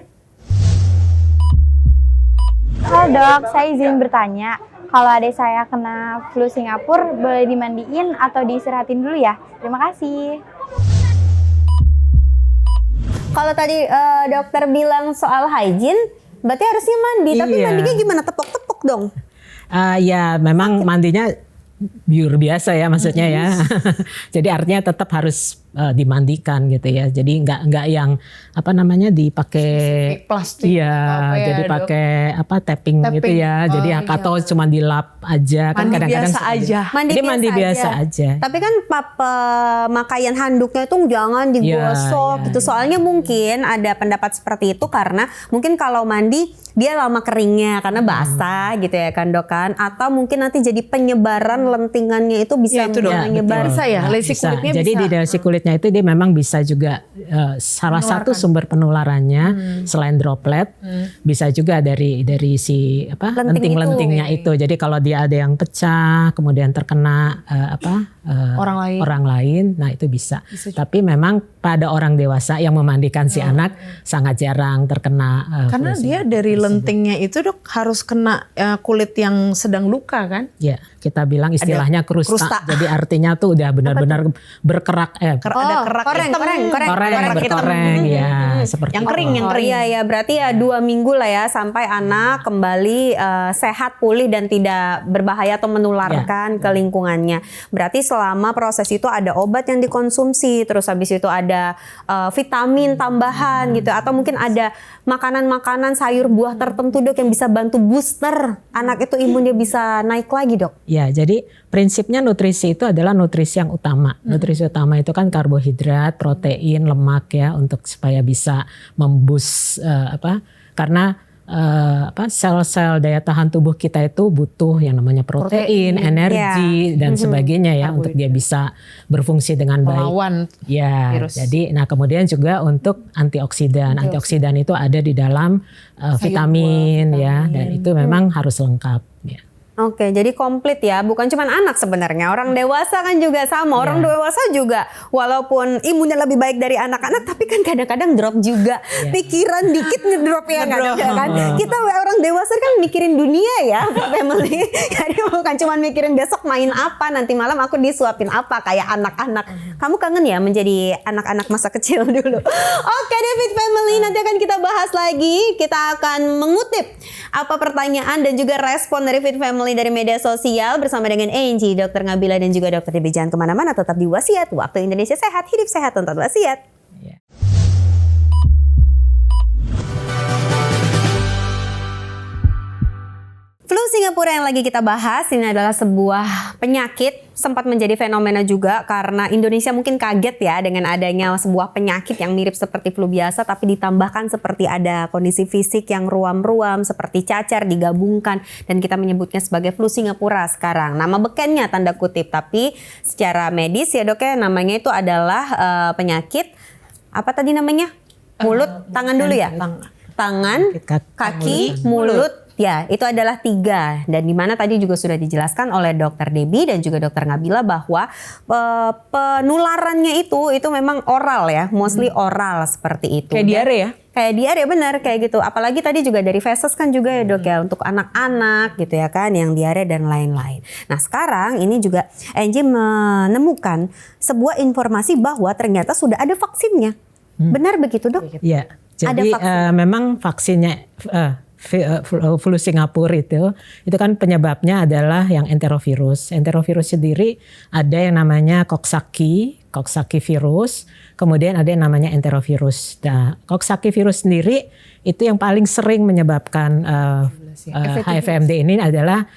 Halo dok, saya izin bertanya. Kalau adik saya kena flu Singapura, boleh dimandiin atau diistirahatin dulu ya? Terima kasih. Kalau tadi dokter bilang soal hygiene, berarti harusnya mandi. Tapi Iya. mandinya gimana? Tepok-tepok dong? Ya memang mandinya biur biasa ya maksudnya ya. Jadi artinya tetap harus dimandikan gitu ya. Jadi nggak yang dipakai Plastik Iya, atau apa ya, jadi Dok? pakai tapping gitu Tapping. ya. Jadi Oh, atau cuma dilap aja kan Mandi kadang-kadang biasa aja. Jadi mandi biasa aja. Tapi kan pemakaian handuknya itu jangan digosok Iya, gitu. Soalnya mungkin ada pendapat seperti itu karena mungkin kalau mandi dia lama keringnya karena basah gitu ya kan dok kan. Atau mungkin nanti jadi penyebaran lentingannya itu bisa Ya, itu dok. menyebar. Bisa ya, lesi Bisa. kulitnya Jadi bisa. di lesi kulitnya itu dia memang bisa juga salah satu sumber penularannya selain droplet bisa juga dari si Lenting lenting-lentingnya itu. Jadi kalau dia ada yang pecah kemudian terkena orang lain, nah itu bisa. Tapi memang pada orang dewasa yang memandikan si anak sangat jarang terkena Karena flu dia dari lentingnya itu dok harus kena kulit yang sedang luka kan? Ya, kita bilang istilahnya krusta. Jadi artinya tuh udah benar-benar berkerak Ada kerak koreng, hitam. koreng. berkoreng ya seperti Yang itu. kering, yang Oh, kering. iya ya, berarti ya 2 minggu lah ya sampai anak kembali sehat, pulih dan tidak berbahaya atau menularkan ke lingkungannya. Berarti selama proses itu ada obat yang dikonsumsi, terus habis itu ada vitamin tambahan gitu, atau mungkin ada makanan-makanan sayur buah tertentu dok yang bisa bantu booster anak itu imunnya bisa naik lagi dok. Ya, jadi prinsipnya nutrisi itu adalah nutrisi yang utama. Nutrisi utama itu kan karbohidrat, protein, lemak ya untuk supaya bisa memboost karena sel-sel daya tahan tubuh kita itu butuh yang namanya protein, energi dan sebagainya ya untuk dia bisa berfungsi dengan baik. Melawan Ya, virus. jadi kemudian juga untuk antioksidan. Antioksidan itu ada di dalam vitamin ya dan itu memang harus lengkap ya. Oke, jadi komplit ya, bukan cuma anak sebenarnya. Orang dewasa kan juga sama. Orang dewasa juga walaupun imunnya lebih baik dari anak-anak, tapi kan kadang-kadang drop juga. Pikiran dikit ngedrop ya kadang kan. Kita orang dewasa kan mikirin dunia ya, family. Jadi bukan cuma mikirin besok main apa, nanti malam aku disuapin apa kayak anak-anak. Kamu kangen ya menjadi anak-anak masa kecil dulu. Oke, David Family, nanti akan kita bahas lagi. Kita akan mengutip apa pertanyaan dan juga respon dari Fit Family dari media sosial bersama dengan Angie, Dr. Ngabila dan juga Dr. Debbie. Jangan kemana-mana, tetap di Wasiat. Waktu Indonesia Sehat, hidup sehat, tonton Wasiat. Flu Singapura yang lagi kita bahas ini adalah sebuah penyakit, sempat menjadi fenomena juga karena Indonesia mungkin kaget ya dengan adanya sebuah penyakit yang mirip seperti flu biasa tapi ditambahkan seperti ada kondisi fisik yang ruam-ruam seperti cacar digabungkan dan kita menyebutnya sebagai flu Singapura sekarang. Nama bekennya tanda kutip, tapi secara medis ya dok ya namanya itu adalah penyakit apa tadi namanya? Mulut, tangan dulu ya? Tangan, kaki, mulut. Ya, itu adalah 3 dan di mana tadi juga sudah dijelaskan oleh Dokter Debbie dan juga Dokter Ngabila bahwa penularannya itu memang oral ya, mostly oral seperti itu. Kayak diare ya? Kayak diare benar kayak gitu. Apalagi tadi juga dari feses kan juga ya dok ya untuk anak-anak gitu ya kan yang diare dan lain-lain. Nah sekarang ini juga Angie menemukan sebuah informasi bahwa ternyata sudah ada vaksinnya. Benar begitu dok? Iya. Jadi memang vaksinnya flu Singapura itu kan penyebabnya adalah yang enterovirus. Enterovirus sendiri ada yang namanya Coxsackie virus, kemudian ada yang namanya enterovirus. Nah, Coxsackie virus sendiri itu yang paling sering menyebabkan HFMD ini adalah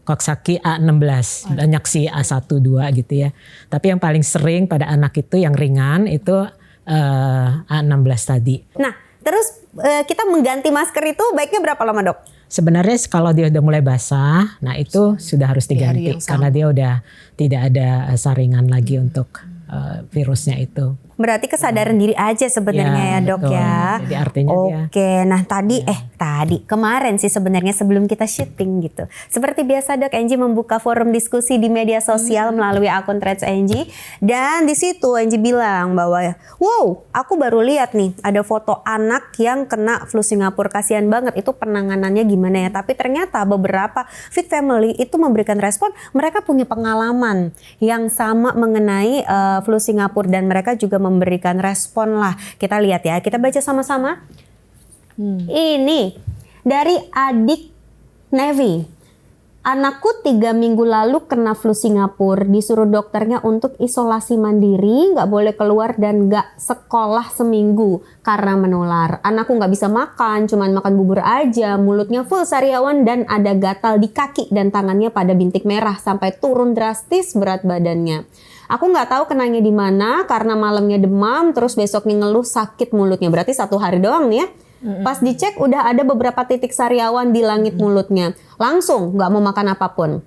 Coxsackie A16, banyak sih A1, 2 gitu ya. Tapi yang paling sering pada anak itu yang ringan itu A16 tadi. Nah, terus kita mengganti masker itu baiknya berapa lama dok? Sebenarnya kalau dia udah mulai basah, nah itu sudah harus diganti karena dia udah tidak ada saringan lagi untuk virusnya itu. Berarti kesadaran diri aja sebenarnya ya dok betul. ya. Jadi artinya Oke, nah tadi kemarin sih sebenarnya sebelum kita syuting gitu. Seperti biasa dok, Angie membuka forum diskusi di media sosial melalui akun Threads Angie. Dan di situ Angie bilang bahwa wow, aku baru lihat nih ada foto anak yang kena flu Singapura. Kasihan banget, itu penanganannya gimana ya. Tapi ternyata beberapa Fit Family itu memberikan respon, mereka punya pengalaman yang sama mengenai flu Singapura dan mereka juga memberikan respon lah. Kita lihat ya, kita baca sama-sama. Ini dari adik Nevi. Anakku 3 minggu lalu kena flu Singapura, disuruh dokternya untuk isolasi mandiri, nggak boleh keluar dan nggak sekolah seminggu karena menular. Anakku nggak bisa makan, cuman makan bubur aja, mulutnya full sariawan dan ada gatal di kaki dan tangannya pada bintik merah sampai turun drastis berat badannya. Aku nggak tahu kenanya di mana karena malamnya demam, terus besoknya ngeluh sakit mulutnya. Berarti 1 hari doang nih ya. Pas dicek udah ada beberapa titik sariawan di langit mulutnya. Langsung nggak mau makan apapun.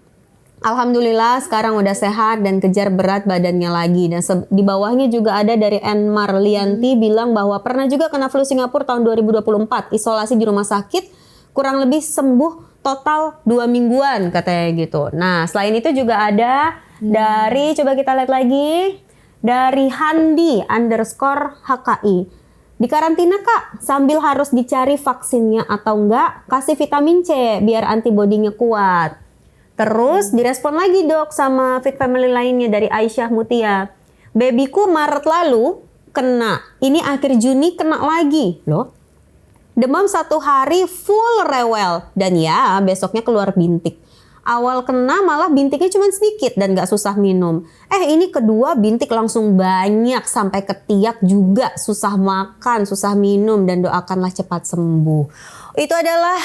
Alhamdulillah sekarang udah sehat dan kejar berat badannya lagi. Dan di bawahnya juga ada dari Enmar Lianti bilang bahwa pernah juga kena flu Singapura tahun 2024. Isolasi di rumah sakit, kurang lebih sembuh total 2 mingguan katanya gitu. Nah selain itu juga ada dari, coba kita lihat lagi, dari Handi_HKI. Di karantina kak, sambil harus dicari vaksinnya atau enggak, kasih vitamin C biar antibodinya kuat. Terus direspon lagi dok sama Fit Family lainnya dari Aisyah Mutia. Babyku Maret lalu kena, ini akhir Juni kena lagi loh. Demam 1 hari full rewel dan ya besoknya keluar bintik. Awal kena malah bintiknya cuma sedikit dan gak susah minum. Ini kedua bintik langsung banyak sampai ketiak juga, susah makan, susah minum dan doakanlah cepat sembuh. Itu adalah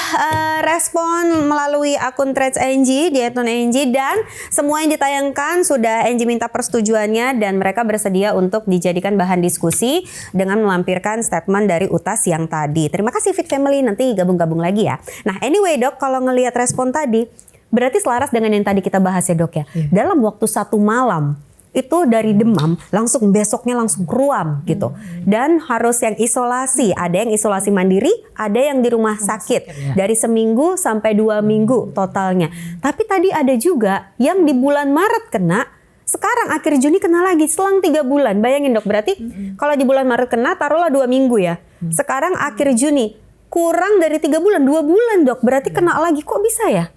respon melalui akun Threads Angie di @Angie dan semua yang ditayangkan sudah Angie minta persetujuannya dan mereka bersedia untuk dijadikan bahan diskusi dengan melampirkan statement dari Utas yang tadi. Terima kasih Fit Family, nanti gabung-gabung lagi ya. Nah anyway dok, kalau ngelihat respon tadi berarti selaras dengan yang tadi kita bahas ya dok ya. Dalam waktu 1 malam itu dari demam langsung besoknya langsung ruam gitu. Dan harus yang isolasi, ada yang isolasi mandiri, ada yang di rumah sakit. Dari seminggu sampai 2 minggu totalnya. Tapi tadi ada juga yang di bulan Maret kena, sekarang akhir Juni kena lagi selang 3 bulan. Bayangin dok, berarti kalau di bulan Maret kena taruhlah 2 minggu ya. Sekarang akhir Juni kurang dari 3 bulan, 2 bulan dok. Berarti kena lagi, kok bisa ya?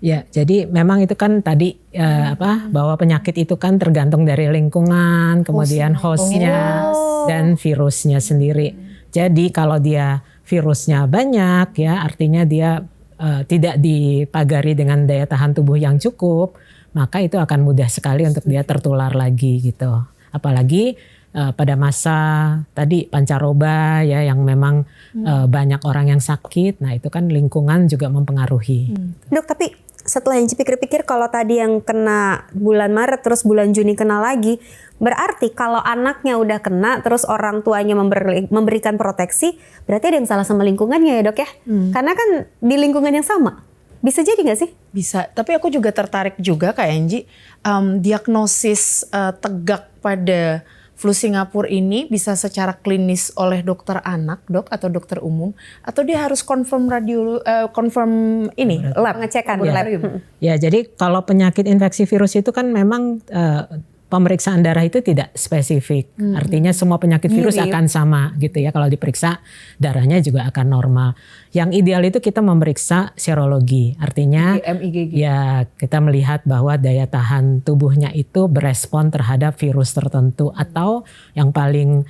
Ya, jadi memang itu kan tadi bahwa penyakit itu kan tergantung dari lingkungan, kemudian hostnya dan virusnya sendiri. Jadi kalau dia virusnya banyak ya, artinya dia tidak dipagari dengan daya tahan tubuh yang cukup, maka itu akan mudah sekali untuk dia tertular lagi gitu. Apalagi pada masa tadi pancaroba ya yang memang banyak orang yang sakit, nah itu kan lingkungan juga mempengaruhi. Dok, tapi setelah yang pikir-pikir kalau tadi yang kena bulan Maret terus bulan Juni kena lagi, berarti kalau anaknya udah kena terus orang tuanya memberikan proteksi, berarti ada yang salah sama lingkungannya ya dok ya? Karena kan di lingkungan yang sama. Bisa jadi nggak sih? Bisa, tapi aku juga tertarik juga Kak Enji, diagnosis tegak pada flu Singapura ini bisa secara klinis oleh dokter anak, dok, atau dokter umum, atau dia harus confirm lab, Pengecekan laboratorium. Ya, jadi kalau penyakit infeksi virus itu kan memang pemeriksaan darah itu tidak spesifik. Artinya semua penyakit virus akan sama gitu ya. Kalau diperiksa darahnya juga akan normal. Yang ideal itu kita memeriksa serologi. Artinya ya kita melihat bahwa daya tahan tubuhnya itu berespon terhadap virus tertentu, atau yang paling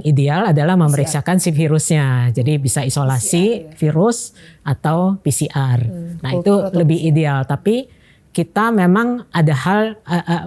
ideal adalah memeriksakan si virusnya. Jadi bisa isolasi virus atau PCR. Nah, itu lebih ideal, tapi kita memang ada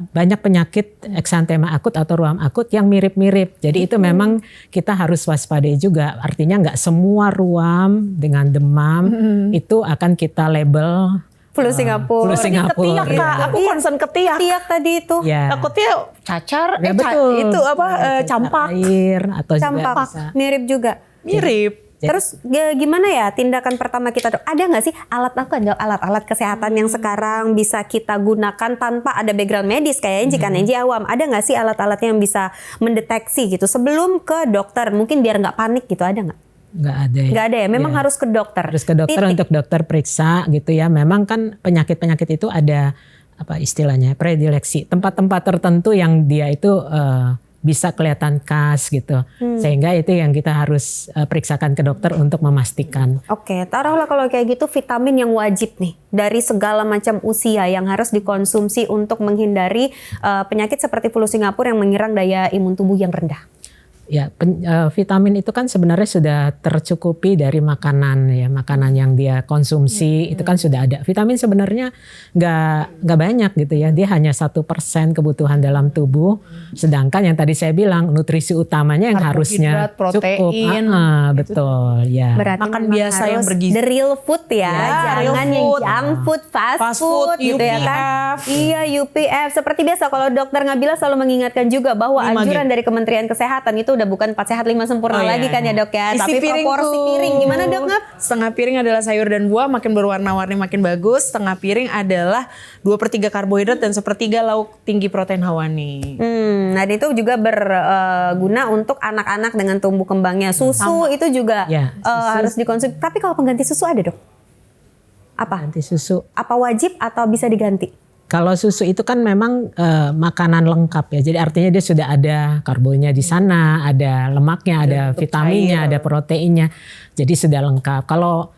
banyak penyakit eksantema akut atau ruam akut yang mirip-mirip. Jadi itu memang kita harus waspadai juga. Artinya nggak semua ruam dengan demam itu akan kita label flu Singapura. Flu Singapura. Ketiak Kak, aku concern ketiak. Ketiak tadi itu. Ya. Takutnya cacar, Ya, betul. itu apa campak. Air atau juga Campak, bisa. mirip juga. Mirip. Terus gimana ya tindakan pertama kita dok? Ada nggak sih alat-alat kesehatan yang sekarang bisa kita gunakan tanpa ada background medis kayak Enji kan Enji awam? Ada nggak sih alat-alatnya yang bisa mendeteksi gitu sebelum ke dokter? Mungkin biar nggak panik gitu, ada nggak? Nggak ada ya. Nggak ada ya. Memang harus ke dokter. Harus ke dokter untuk dokter periksa gitu ya. Memang kan penyakit-penyakit itu ada apa istilahnya predileksi, tempat-tempat tertentu yang dia itu bisa kelihatan khas gitu. Sehingga itu yang kita harus periksakan ke dokter untuk memastikan. Oke, taruhlah kalau kayak gitu vitamin yang wajib nih dari segala macam usia yang harus dikonsumsi untuk menghindari penyakit seperti flu Singapura yang menyerang daya imun tubuh yang rendah. Ya, vitamin itu kan sebenarnya sudah tercukupi dari makanan ya, makanan yang dia konsumsi itu kan sudah ada. Vitamin sebenarnya nggak banyak gitu ya, dia hanya 1% kebutuhan dalam tubuh. Sedangkan yang tadi saya bilang nutrisi utamanya yang harusnya cukup. Protein. Betul ya. Berarti Makan memang biasa yang harus bergizi. the real food ya, jangan real yang food. junk food, fast food gitu ya kan. UPF. Iya, UPF. Seperti biasa kalau dokter Ngabila selalu mengingatkan juga bahwa 5G. anjuran dari Kementerian Kesehatan itu udah bukan 4 sehat 5 sempurna lagi kan ya dok ya. Isi Tapi proporsi piring gimana dok Ngab? Setengah piring adalah sayur dan buah, makin berwarna-warni makin bagus. Setengah piring adalah 2/3 karbohidrat dan 1/3 lauk tinggi protein hewani. Nah itu juga berguna untuk anak-anak dengan tumbuh kembangnya. Susu itu juga Ya, susu. harus dikonsumsi. Tapi kalau pengganti susu ada dok? Apa? Nanti susu. Apa wajib atau bisa diganti? Kalau susu itu kan memang makanan lengkap ya. Jadi artinya dia sudah ada karbonnya di sana, ada lemaknya, ada vitaminnya, ada proteinnya. Jadi sudah lengkap. Kalau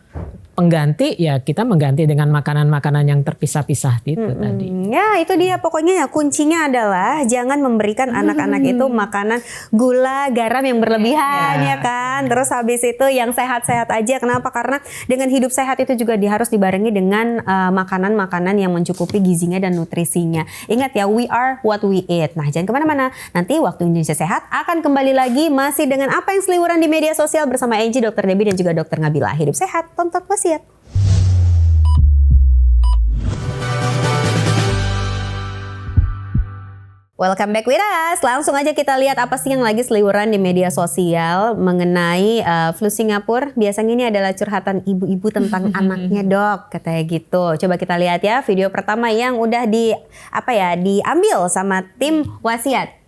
pengganti ya kita mengganti dengan makanan-makanan yang terpisah-pisah itu tadi. Ya itu dia pokoknya ya kuncinya adalah jangan memberikan anak-anak itu makanan gula, garam yang berlebihan ya kan. Terus habis itu yang sehat-sehat aja. Kenapa? Karena dengan hidup sehat itu juga harus dibarengi dengan makanan-makanan yang mencukupi gizinya dan nutrisinya. Ingat ya, we are what we eat. Nah jangan kemana-mana. Nanti waktu Indonesia Sehat akan kembali lagi masih dengan apa yang seliweran di media sosial bersama Enji, Dr. Debbie dan juga Dr. Ngabila. Hidup sehat, tonton wasiat. Welcome back with us. Langsung aja kita lihat apa sih yang lagi seliweran di media sosial mengenai flu Singapura. Biasanya ini adalah curhatan ibu-ibu tentang anaknya dok, katanya gitu. Coba kita lihat ya video pertama yang udah diambil sama tim wasiat.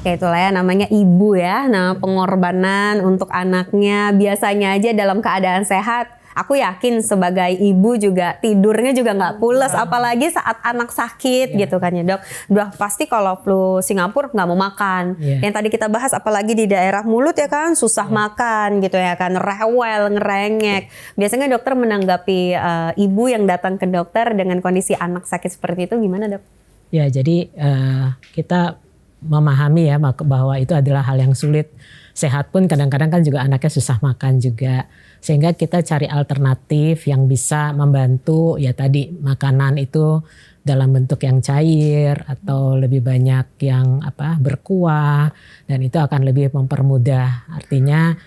Ya itulah ya namanya ibu ya, nah pengorbanan untuk anaknya biasanya aja dalam keadaan sehat aku yakin sebagai ibu juga tidurnya juga nggak pules, apalagi saat anak sakit gitu kan ya dok. Udah pasti kalau flu Singapura nggak mau makan. Yang tadi kita bahas apalagi di daerah mulut ya kan susah makan gitu ya kan, rewel, ngerengek. Biasanya dokter menanggapi ibu yang datang ke dokter dengan kondisi anak sakit seperti itu gimana dok? Ya jadi kita memahami ya bahwa itu adalah hal yang sulit. Sehat pun kadang-kadang kan juga anaknya susah makan juga. Sehingga kita cari alternatif yang bisa membantu ya tadi makanan itu dalam bentuk yang cair atau lebih banyak yang berkuah, dan itu akan lebih mempermudah. Artinya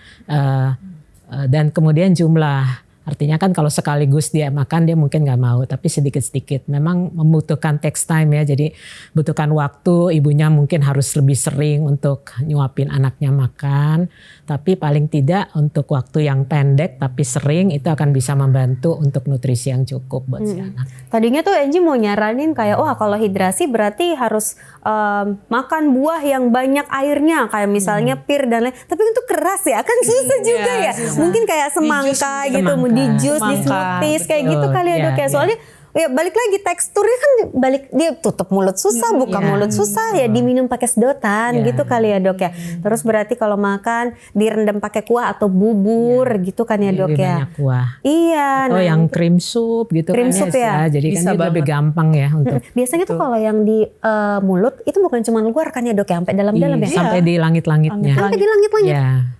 dan kemudian jumlah. Artinya kan kalau sekaligus dia makan dia mungkin nggak mau, tapi sedikit-sedikit. Memang membutuhkan text time ya, jadi butuhkan waktu. Ibunya mungkin harus lebih sering untuk nyuapin anaknya makan. Tapi paling tidak untuk waktu yang pendek tapi sering itu akan bisa membantu untuk nutrisi yang cukup buat si anak. Tadinya tuh Angie mau nyaranin kayak wah kalau hidrasi berarti harus makan buah yang banyak airnya kayak misalnya pir dan lain. Tapi itu keras ya, kan susah juga ya. Mungkin kayak semangka gitu, di jus, di smoothies kayak gitu kali ya dok ya. Soalnya ya balik lagi teksturnya kan dia tutup mulut susah, buka mulut susah ya, diminum pakai sedotan gitu kali ya dok ya. Terus berarti kalau makan direndam pakai kuah atau bubur gitu kan ya dok lebih ya. banyak kuah. Iya. Atau yang cream soup gitu Cream kan soup ya. Jadi Bisa kan lebih gampang ya untuk Biasanya tuh kalau yang di mulut itu bukan cuma luar kan ya dok ya, sampai dalam-dalam ya. sampai di langit-langitnya. Sampai di langit-langit. Ya.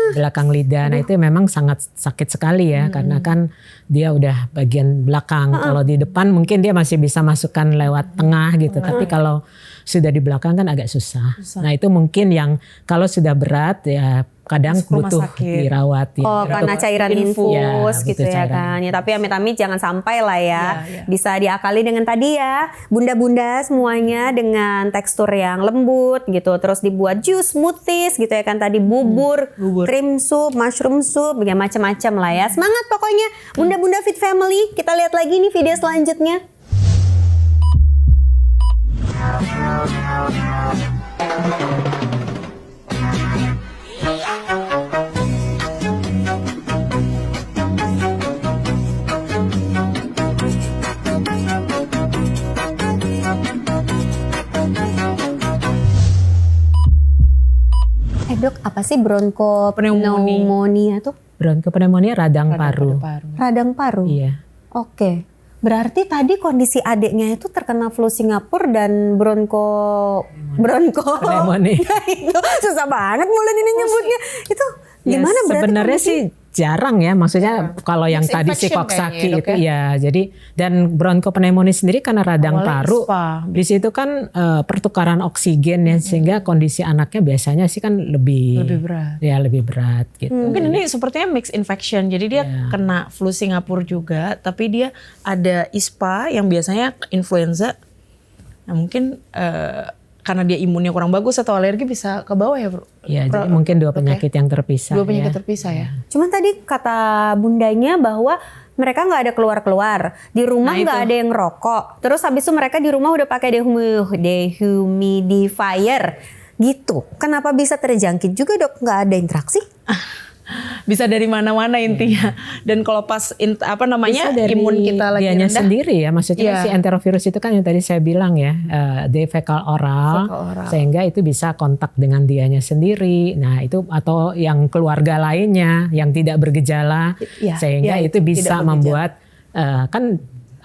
Belakang lidah. Nah itu memang sangat sakit sekali ya, karena kan dia udah bagian belakang. Kalau di depan mungkin dia masih bisa masukkan lewat tengah gitu, tapi kalau sudah di belakang kan agak susah. Nah itu mungkin yang kalau sudah berat ya kadang butuh dirawat ya. Oh karena cairan infus gitu butuh ya cairan. kan. Ya tapi amit-amit jangan sampai lah ya. Bisa diakali dengan tadi ya, bunda-bunda semuanya dengan tekstur yang lembut gitu. Terus dibuat jus, smoothies gitu ya kan, tadi bubur, cream soup, mushroom soup, ya macam-macam lah ya. Semangat pokoknya bunda-bunda Fit Family. Kita lihat lagi nih video selanjutnya. Dok, apa sih bronchopneumonia tuh? Bronchopneumonia radang paru. Radang paru? Iya. Oke. Berarti tadi kondisi adiknya itu terkena flu Singapura dan Pneumonia. Nah, itu susah banget mulai ini nyebutnya. Itu gimana ya, berarti? Sebenarnya sih jarang ya, maksudnya kalau yang tadi si Coxsackie itu ya. Jadi dan bronchopneumonia sendiri karena radang paru, di situ kan pertukaran oksigen ya, sehingga kondisi anaknya biasanya sih kan lebih berat. Ya lebih berat gitu. Mungkin ini sepertinya mixed infection. Jadi dia kena flu Singapura juga, tapi dia ada ISPA yang biasanya influenza. Nah mungkin karena dia imunnya kurang bagus atau alergi bisa ke bawah ya bro? Ya jadi mungkin dua penyakit yang terpisah. Dua penyakit terpisah ya. Cuman tadi kata bundanya bahwa mereka nggak ada keluar-keluar. Di rumah nggak ada yang rokok. Terus habis itu mereka di rumah udah pakai dehumidifier gitu. Kenapa bisa terjangkit juga dok? Nggak ada interaksi? Bisa dari mana-mana intinya. Dan kalau pas Bisa dari imun kita lagi dianya rendah sendiri ya, maksudnya si enterovirus itu kan yang tadi saya bilang ya, di fecal oral, sehingga itu bisa kontak dengan dianya sendiri. Nah itu atau yang keluarga lainnya yang tidak bergejala, sehingga itu bisa membuat kan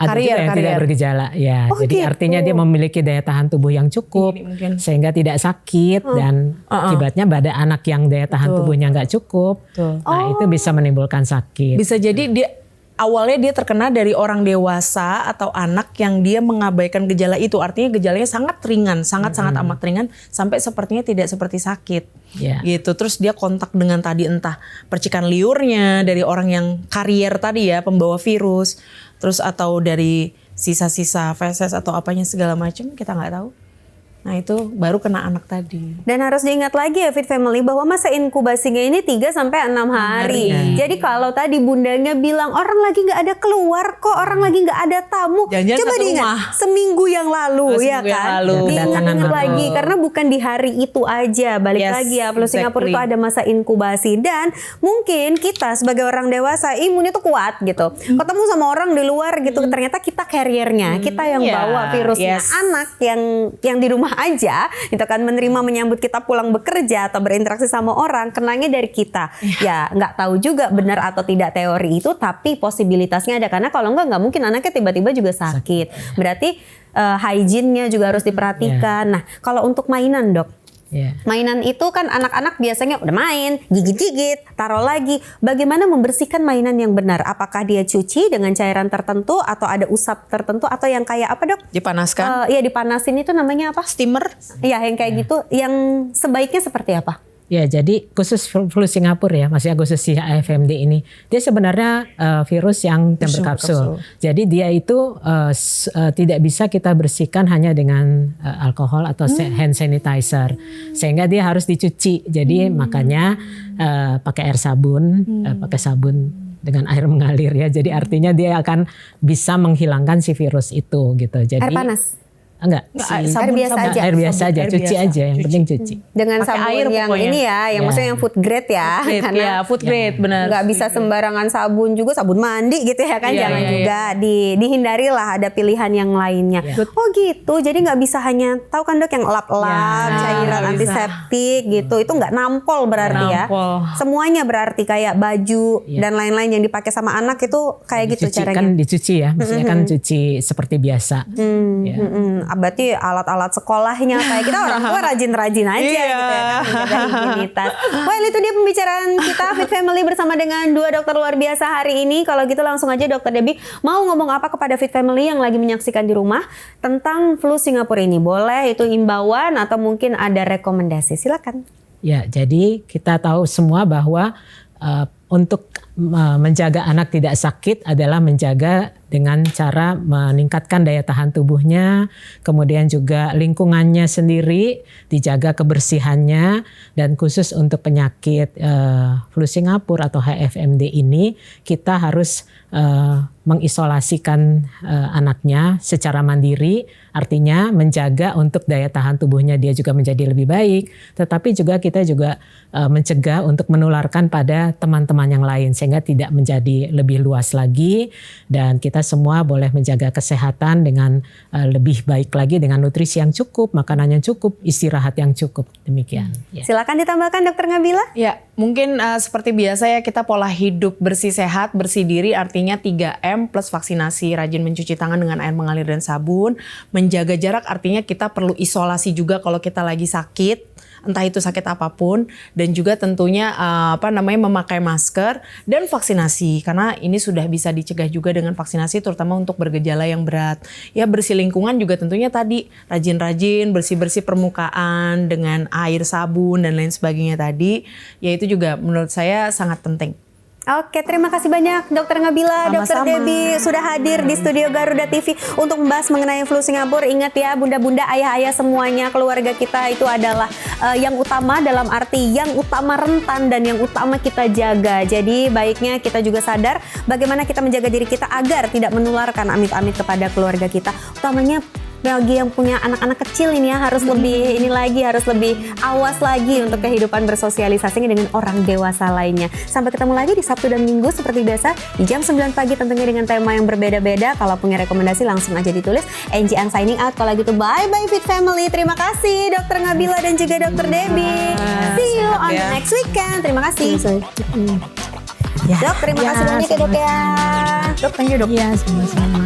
ada juga yang tidak bergejala ya. Jadi artinya dia memiliki daya tahan tubuh yang cukup sehingga tidak sakit dan akibatnya pada anak yang daya tahan tubuhnya nggak cukup. Nah itu bisa menimbulkan sakit. bisa jadi dia awalnya dia terkena dari orang dewasa atau anak yang dia mengabaikan gejala itu. Artinya gejalanya sangat ringan, sangat-sangat amat ringan sampai sepertinya tidak seperti sakit. Gitu. Terus dia kontak dengan tadi entah percikan liurnya dari orang yang karier tadi ya, pembawa virus. Terus atau dari sisa-sisa feses atau apanya segala macam, kita nggak tahu. Nah itu baru kena anak tadi. Dan harus diingat lagi ya Fit Family bahwa masa inkubasinya ini 3 sampai 6 hari. Jadi kalau tadi bundanya bilang orang lagi nggak ada keluar kok, orang lagi nggak ada tamu. Jangan-jangan Coba satu diingat rumah. seminggu yang lalu ya Seminggu yang kan. lalu. Diingat lagi karena bukan di hari itu aja. Balik Yes, lagi ya flu Singapura exactly. itu ada masa inkubasi dan mungkin kita sebagai orang dewasa imunnya tuh kuat gitu. Ketemu sama orang di luar gitu ternyata kita carrier-nya, kita yang Yeah, bawa virusnya. yes. Anak yang di rumah aja itu kan menerima menyambut kita pulang bekerja atau berinteraksi sama orang kenanya dari kita. Ya nggak tahu juga benar atau tidak teori itu, tapi posibilitasnya ada karena kalau nggak mungkin anaknya tiba-tiba juga sakit. Berarti hygiene-nya juga harus diperhatikan. Nah kalau untuk mainan dok, mainan itu kan anak-anak biasanya udah main, gigit-gigit, taruh lagi. Bagaimana membersihkan mainan yang benar? Apakah dia cuci dengan cairan tertentu atau ada usap tertentu atau yang kayak apa dok? Dipanaskan. Iya dipanasin itu namanya apa? Steamer. Iya yang kayak gitu. Yang sebaiknya seperti apa? Ya, jadi khusus flu Singapura ya, maksudnya khusus si AFMD ini, dia sebenarnya virus yang berkapsul. Jadi dia itu tidak bisa kita bersihkan hanya dengan alkohol atau hand sanitizer, sehingga dia harus dicuci. Jadi makanya pakai air sabun, pakai sabun dengan air mengalir ya. Jadi artinya dia akan bisa menghilangkan si virus itu gitu. Jadi Air panas? Enggak, Air biasa aja. Air biasa aja, cuci aja, yang penting cuci. Dengan Pakai sabun air yang pokoknya. ini ya, yang maksudnya yang food grade ya. Karena food grade benar. Nggak bisa sembarangan sabun juga, sabun mandi gitu ya kan. Iya, Jangan iya, juga dihindarilah ada pilihan yang lainnya. Oh gitu, jadi nggak bisa hanya, tahu kan dok yang lap-lap, cairan nggak bisa. antiseptik gitu. Itu nggak nampol berarti ya. Nampol. Semuanya berarti kayak baju dan lain-lain yang dipakai sama anak itu kayak gitu Dicuci, caranya. kan dicuci ya, maksudnya kan cuci seperti biasa. Ya. Berarti alat-alat sekolahnya kayak kita orang tua rajin-rajin aja gitu ya kan, menjaga higienitas. Well itu dia pembicaraan kita Fit Family bersama dengan 2 dokter luar biasa hari ini. Kalau gitu langsung aja Dokter Debbie mau ngomong apa kepada Fit Family yang lagi menyaksikan di rumah tentang flu Singapura ini? Boleh itu imbauan atau mungkin ada rekomendasi? Silakan. Ya, jadi kita tahu semua bahwa untuk menjaga anak tidak sakit adalah menjaga dengan cara meningkatkan daya tahan tubuhnya, kemudian juga lingkungannya sendiri, dijaga kebersihannya, dan khusus untuk penyakit flu Singapura atau HFMD ini kita harus mengisolasikan anaknya secara mandiri, artinya menjaga untuk daya tahan tubuhnya dia juga menjadi lebih baik, tetapi juga kita juga mencegah untuk menularkan pada teman-teman yang lain sehingga tidak menjadi lebih luas lagi, dan kita semua boleh menjaga kesehatan dengan lebih baik lagi dengan nutrisi yang cukup, makanan yang cukup, istirahat yang cukup, demikian. Ya. Silakan ditambahkan Dokter Ngabila. Ya, mungkin seperti biasa ya kita pola hidup bersih sehat, bersih diri artinya 3M plus vaksinasi, rajin mencuci tangan dengan air mengalir dan sabun, menjaga jarak artinya kita perlu isolasi juga kalau kita lagi sakit, entah itu sakit apapun, dan juga tentunya memakai masker dan vaksinasi karena ini sudah bisa dicegah juga dengan vaksinasi terutama untuk bergejala yang berat. Ya bersih lingkungan juga tentunya tadi rajin-rajin bersih-bersih permukaan dengan air sabun dan lain sebagainya tadi, ya itu juga menurut saya sangat penting. Oke, terima kasih banyak Dokter Ngabila, Dokter Sama-sama. Debbie sudah hadir di studio Garuda TV untuk membahas mengenai flu Singapura. Ingat ya bunda-bunda, ayah-ayah semuanya, keluarga kita itu adalah yang utama dalam arti yang utama rentan dan yang utama kita jaga. Jadi baiknya kita juga sadar bagaimana kita menjaga diri kita agar tidak menularkan amit-amit kepada keluarga kita. Utamanya bagi yang punya anak-anak kecil ini ya harus lebih harus lebih awas lagi untuk kehidupan bersosialisasinya dengan orang dewasa lainnya. Sampai ketemu lagi di Sabtu dan Minggu seperti biasa di jam 9 pagi tentunya dengan tema yang berbeda-beda. Kalau punya rekomendasi langsung aja ditulis. Angie Ang signing out. Kalau gitu bye-bye Fit Family. Terima kasih Dokter Ngabila dan juga Dokter Debbie. See you on the next weekend. Terima kasih. Dok, terima kasih banyak ya dok ya. Dok, thank you dok. Iya, sama-sama.